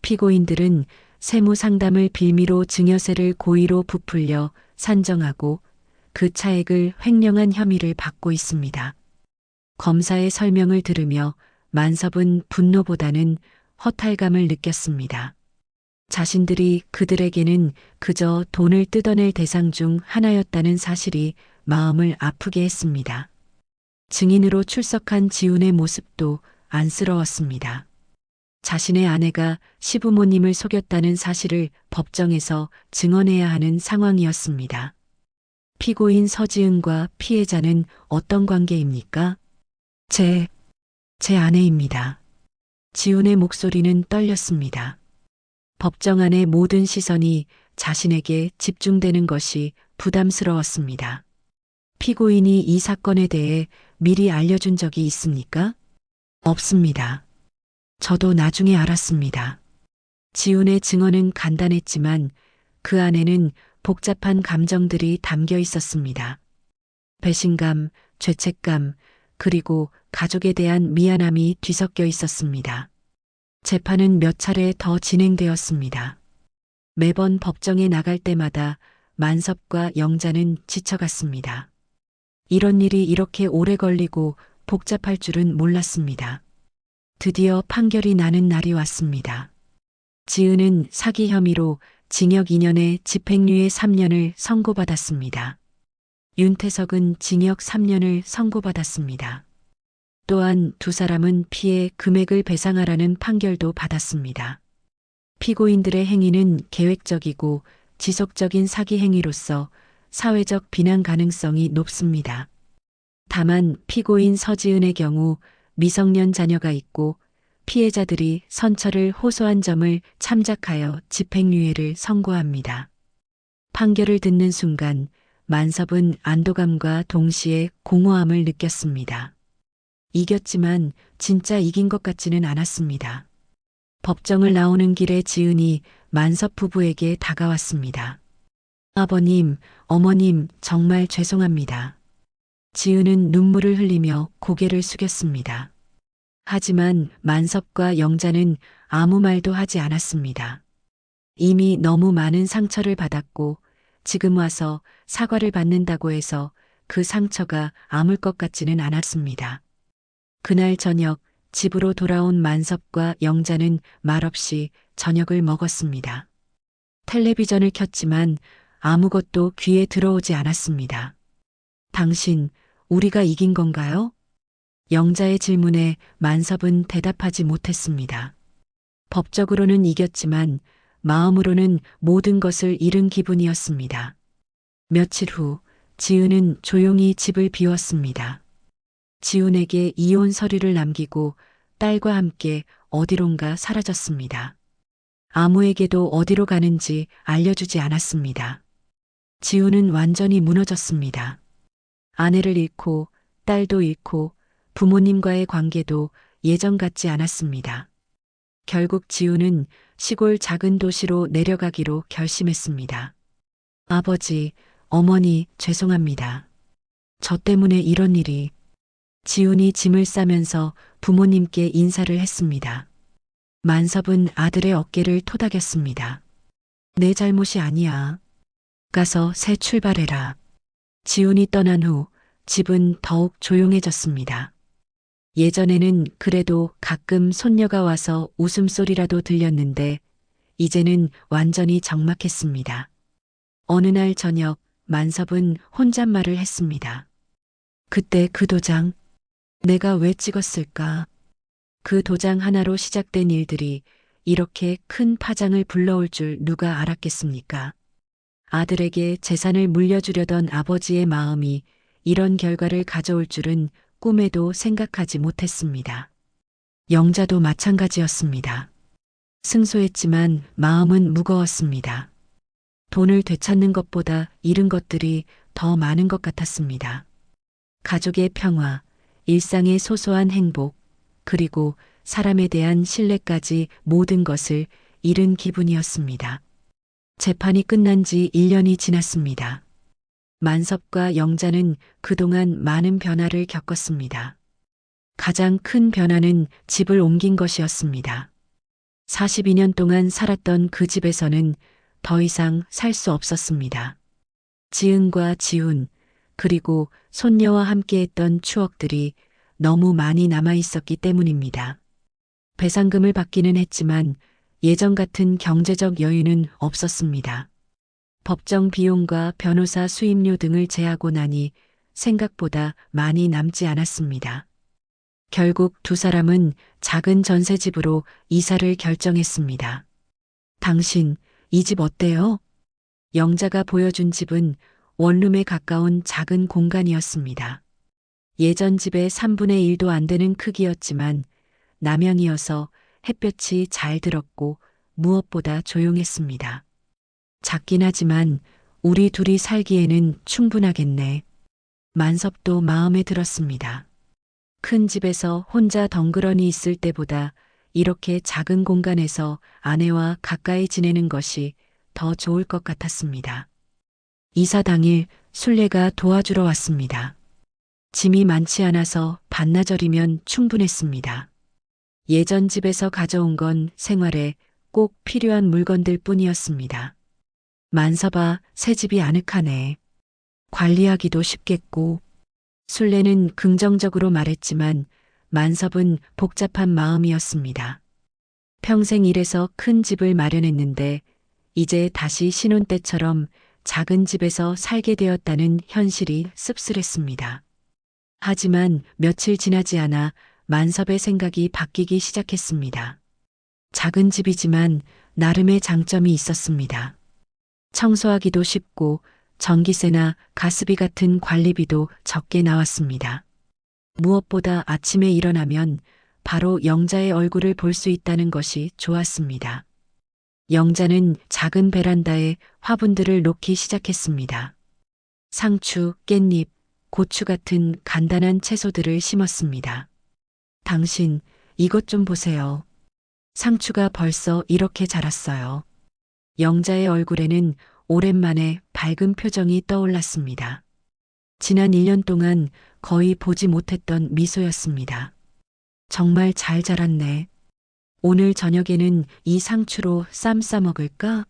피고인들은 세무 상담을 빌미로 증여세를 고의로 부풀려 산정하고 그 차액을 횡령한 혐의를 받고 있습니다. 검사의 설명을 들으며 만섭은 분노보다는 허탈감을 느꼈습니다. 자신들이 그들에게는 그저 돈을 뜯어낼 대상 중 하나였다는 사실이 마음을 아프게 했습니다. 증인으로 출석한 지훈의 모습도 안쓰러웠습니다. 자신의 아내가 시부모님을 속였다는 사실을 법정에서 증언해야 하는 상황이었습니다. 피고인 서지은과 피해자는 어떤 관계입니까? 제 아내입니다. 지훈의 목소리는 떨렸습니다. 법정 안의 모든 시선이 자신에게 집중되는 것이 부담스러웠습니다. 피고인이 이 사건에 대해 미리 알려준 적이 있습니까? 없습니다. 저도 나중에 알았습니다. 지훈의 증언은 간단했지만 그 안에는 복잡한 감정들이 담겨 있었습니다. 배신감, 죄책감, 그리고 가족에 대한 미안함이 뒤섞여 있었습니다. 재판은 몇 차례 더 진행되었습니다. 매번 법정에 나갈 때마다 만섭과 영자는 지쳐갔습니다. 이런 일이 이렇게 오래 걸리고 복잡할 줄은 몰랐습니다. 드디어 판결이 나는 날이 왔습니다. 지은은 사기 혐의로 징역 2년에 집행유예 3년을 선고받았습니다. 윤태석은 징역 3년을 선고받았습니다. 또한 2사람은 피해 금액을 배상하라는 판결도 받았습니다. 피고인들의 행위는 계획적이고 지속적인 사기 행위로서 사회적 비난 가능성이 높습니다. 다만 피고인 서지은의 경우 미성년 자녀가 있고 피해자들이 선처를 호소한 점을 참작하여 집행유예를 선고합니다. 판결을 듣는 순간 만섭은 안도감과 동시에 공허함을 느꼈습니다. 이겼지만 진짜 이긴 것 같지는 않았습니다. 법정을 나오는 길에 지은이 만섭 부부에게 다가왔습니다. 아버님, 어머님, 정말 죄송합니다. 지은은 눈물을 흘리며 고개를 숙였습니다. 하지만 만섭과 영자는 아무 말도 하지 않았습니다. 이미 너무 많은 상처를 받았고 지금 와서 사과를 받는다고 해서 그 상처가 아물 것 같지는 않았습니다. 그날 저녁 집으로 돌아온 만섭과 영자는 말없이 저녁을 먹었습니다. 텔레비전을 켰지만 아무것도 귀에 들어오지 않았습니다. 당신, 우리가 이긴 건가요? 영자의 질문에 만섭은 대답하지 못했습니다. 법적으로는 이겼지만 마음으로는 모든 것을 잃은 기분이었습니다. 며칠 후 지은은 조용히 집을 비웠습니다. 지훈에게 이혼 서류를 남기고 딸과 함께 어디론가 사라졌습니다. 아무에게도 어디로 가는지 알려주지 않았습니다. 지훈은 완전히 무너졌습니다. 아내를 잃고 딸도 잃고 부모님과의 관계도 예전 같지 않았습니다. 결국 지훈은 시골 작은 도시로 내려가기로 결심했습니다. 아버지, 어머니, 죄송합니다. 저 때문에 이런 일이. 지훈이 짐을 싸면서 부모님께 인사를 했습니다. 만섭은 아들의 어깨를 토닥였습니다. 내 잘못이 아니야. 가서 새 출발해라. 지훈이 떠난 후 집은 더욱 조용해졌습니다. 예전에는 그래도 가끔 손녀가 와서 웃음소리라도 들렸는데 이제는 완전히 적막했습니다. 어느 날 저녁 만섭은 혼잣말을 했습니다. 그때 그 도장, 내가 왜 찍었을까? 그 도장 하나로 시작된 일들이 이렇게 큰 파장을 불러올 줄 누가 알았겠습니까? 아들에게 재산을 물려주려던 아버지의 마음이 이런 결과를 가져올 줄은 꿈에도 생각하지 못했습니다. 영자도 마찬가지였습니다. 승소했지만 마음은 무거웠습니다. 돈을 되찾는 것보다 잃은 것들이 더 많은 것 같았습니다. 가족의 평화, 일상의 소소한 행복, 그리고 사람에 대한 신뢰까지 모든 것을 잃은 기분이었습니다. 재판이 끝난 지 1년이 지났습니다. 만섭과 영자는 그동안 많은 변화를 겪었습니다. 가장 큰 변화는 집을 옮긴 것이었습니다. 42년 동안 살았던 그 집에서는 더 이상 살 수 없었습니다. 지은과 지훈, 그리고 손녀와 함께했던 추억들이 너무 많이 남아 있었기 때문입니다. 배상금을 받기는 했지만 예전 같은 경제적 여유는 없었습니다. 법정 비용과 변호사 수임료 등을 제하고 나니 생각보다 많이 남지 않았습니다. 결국 두 사람은 작은 전셋집으로 이사를 결정했습니다. 당신, 이 집 어때요? 영자가 보여준 집은 원룸에 가까운 작은 공간이었습니다. 예전 집의 3분의 1도 안 되는 크기였지만 남향이어서 햇볕이 잘 들었고 무엇보다 조용했습니다. 작긴 하지만 우리 둘이 살기에는 충분하겠네. 만섭도 마음에 들었습니다. 큰 집에서 혼자 덩그러니 있을 때보다 이렇게 작은 공간에서 아내와 가까이 지내는 것이 더 좋을 것 같았습니다. 이사 당일 순례가 도와주러 왔습니다. 짐이 많지 않아서 반나절이면 충분했습니다. 예전 집에서 가져온 건 생활에 꼭 필요한 물건들 뿐이었습니다. 만섭아, 새 집이 아늑하네. 관리하기도 쉽겠고. 순례는 긍정적으로 말했지만 만섭은 복잡한 마음이었습니다. 평생 일해서 큰 집을 마련했는데 이제 다시 신혼 때처럼 작은 집에서 살게 되었다는 현실이 씁쓸했습니다. 하지만 며칠 지나지 않아 만섭의 생각이 바뀌기 시작했습니다. 작은 집이지만 나름의 장점이 있었습니다. 청소하기도 쉽고 전기세나 가스비 같은 관리비도 적게 나왔습니다. 무엇보다 아침에 일어나면 바로 영자의 얼굴을 볼 수 있다는 것이 좋았습니다. 영자는 작은 베란다에 화분들을 놓기 시작했습니다. 상추, 깻잎, 고추 같은 간단한 채소들을 심었습니다. 당신, 이것 좀 보세요. 상추가 벌써 이렇게 자랐어요. 영자의 얼굴에는 오랜만에 밝은 표정이 떠올랐습니다. 지난 1년 동안 거의 보지 못했던 미소였습니다. 정말 잘 자랐네. 오늘 저녁에는 이 상추로 쌈 싸 먹을까?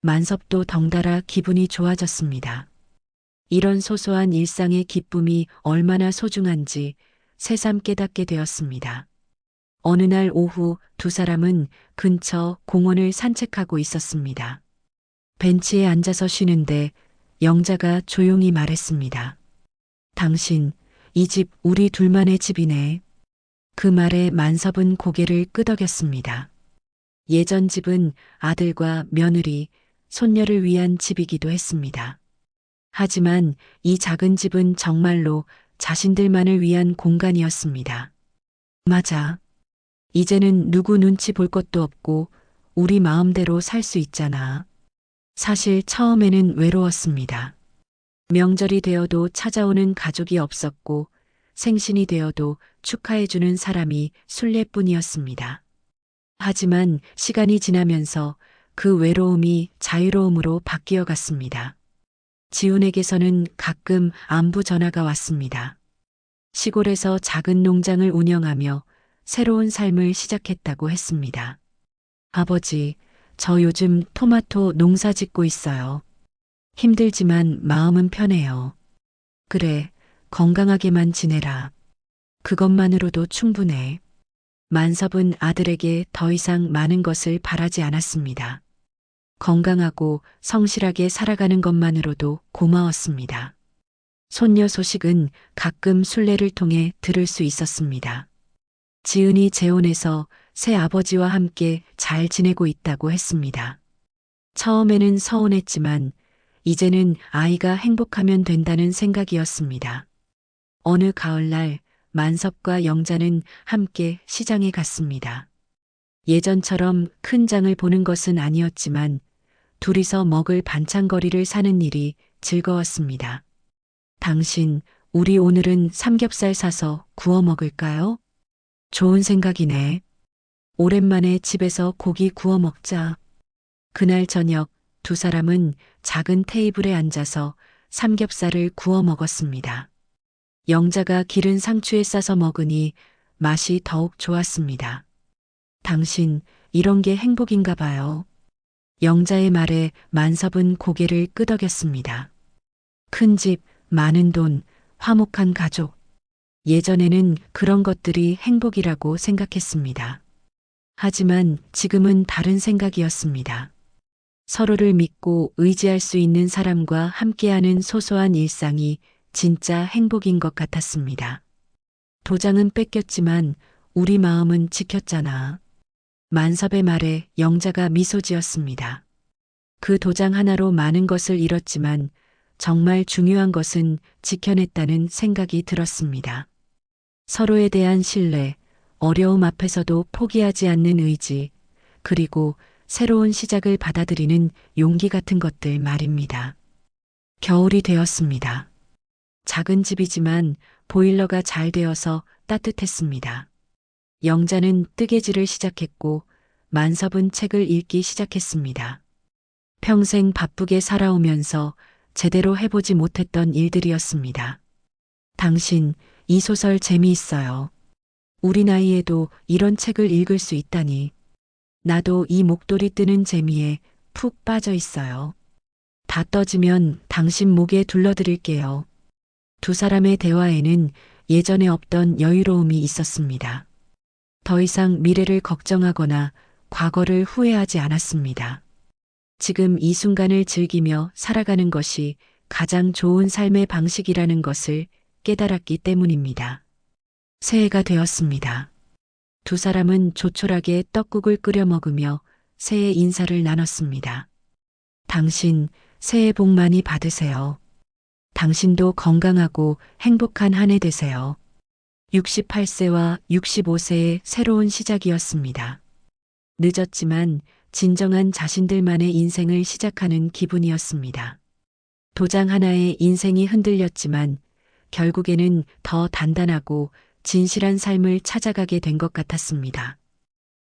만섭도 덩달아 기분이 좋아졌습니다. 이런 소소한 일상의 기쁨이 얼마나 소중한지 새삼 깨닫게 되었습니다. 어느 날 오후 두 사람은 근처 공원을 산책하고 있었습니다. 벤치에 앉아서 쉬는데 영자가 조용히 말했습니다. 당신, 이 집 우리 둘만의 집이네. 그 말에 만섭은 고개를 끄덕였습니다. 예전 집은 아들과 며느리, 손녀를 위한 집이기도 했습니다. 하지만 이 작은 집은 정말로 자신들만을 위한 공간이었습니다. 맞아. 이제는 누구 눈치 볼 것도 없고 우리 마음대로 살 수 있잖아. 사실 처음에는 외로웠습니다. 명절이 되어도 찾아오는 가족이 없었고 생신이 되어도 축하해주는 사람이 순례뿐이었습니다. 하지만 시간이 지나면서 그 외로움이 자유로움으로 바뀌어 갔습니다. 지훈에게서는 가끔 안부 전화가 왔습니다. 시골에서 작은 농장을 운영하며 새로운 삶을 시작했다고 했습니다. 아버지, 저 요즘 토마토 농사 짓고 있어요. 힘들지만 마음은 편해요. 그래, 건강하게만 지내라. 그것만으로도 충분해. 만섭은 아들에게 더 이상 많은 것을 바라지 않았습니다. 건강하고 성실하게 살아가는 것만으로도 고마웠습니다. 손녀 소식은 가끔 순례를 통해 들을 수 있었습니다. 지은이 재혼해서 새 아버지와 함께 잘 지내고 있다고 했습니다. 처음에는 서운했지만 이제는 아이가 행복하면 된다는 생각이었습니다. 어느 가을날 만섭과 영자는 함께 시장에 갔습니다. 예전처럼 큰 장을 보는 것은 아니었지만 둘이서 먹을 반찬거리를 사는 일이 즐거웠습니다. 당신, 우리 오늘은 삼겹살 사서 구워 먹을까요? 좋은 생각이네. 오랜만에 집에서 고기 구워 먹자. 그날 저녁 두 사람은 작은 테이블에 앉아서 삼겹살을 구워 먹었습니다. 영자가 기른 상추에 싸서 먹으니 맛이 더욱 좋았습니다. 당신, 이런 게 행복인가 봐요. 영자의 말에 만섭은 고개를 끄덕였습니다. 큰 집, 많은 돈, 화목한 가족. 예전에는 그런 것들이 행복이라고 생각했습니다. 하지만 지금은 다른 생각이었습니다. 서로를 믿고 의지할 수 있는 사람과 함께하는 소소한 일상이 진짜 행복인 것 같았습니다. 도장은 뺏겼지만 우리 마음은 지켰잖아. 만섭의 말에 영자가 미소 지었습니다. 그 도장 하나로 많은 것을 잃었지만 정말 중요한 것은 지켜냈다는 생각이 들었습니다. 서로에 대한 신뢰, 어려움 앞에서도 포기하지 않는 의지, 그리고 새로운 시작을 받아들이는 용기 같은 것들 말입니다. 겨울이 되었습니다. 작은 집이지만 보일러가 잘 되어서 따뜻했습니다. 영자는 뜨개질을 시작했고 만섭은 책을 읽기 시작했습니다. 평생 바쁘게 살아오면서 제대로 해보지 못했던 일들이었습니다. 당신, 이 소설 재미있어요. 우리 나이에도 이런 책을 읽을 수 있다니. 나도 이 목도리 뜨는 재미에 푹 빠져 있어요. 다 떠지면 당신 목에 둘러드릴게요. 두 사람의 대화에는 예전에 없던 여유로움이 있었습니다. 더 이상 미래를 걱정하거나 과거를 후회하지 않았습니다. 지금 이 순간을 즐기며 살아가는 것이 가장 좋은 삶의 방식이라는 것을 깨달았기 때문입니다. 새해가 되었습니다. 두 사람은 조촐하게 떡국을 끓여 먹으며 새해 인사를 나눴습니다. 당신, 새해 복 많이 받으세요. 당신도 건강하고 행복한 한 해 되세요. 68세와 65세의 새로운 시작이었습니다. 늦었지만 진정한 자신들만의 인생을 시작하는 기분이었습니다. 도장 하나에 인생이 흔들렸지만 결국에는 더 단단하고 진실한 삶을 찾아가게 된 것 같았습니다.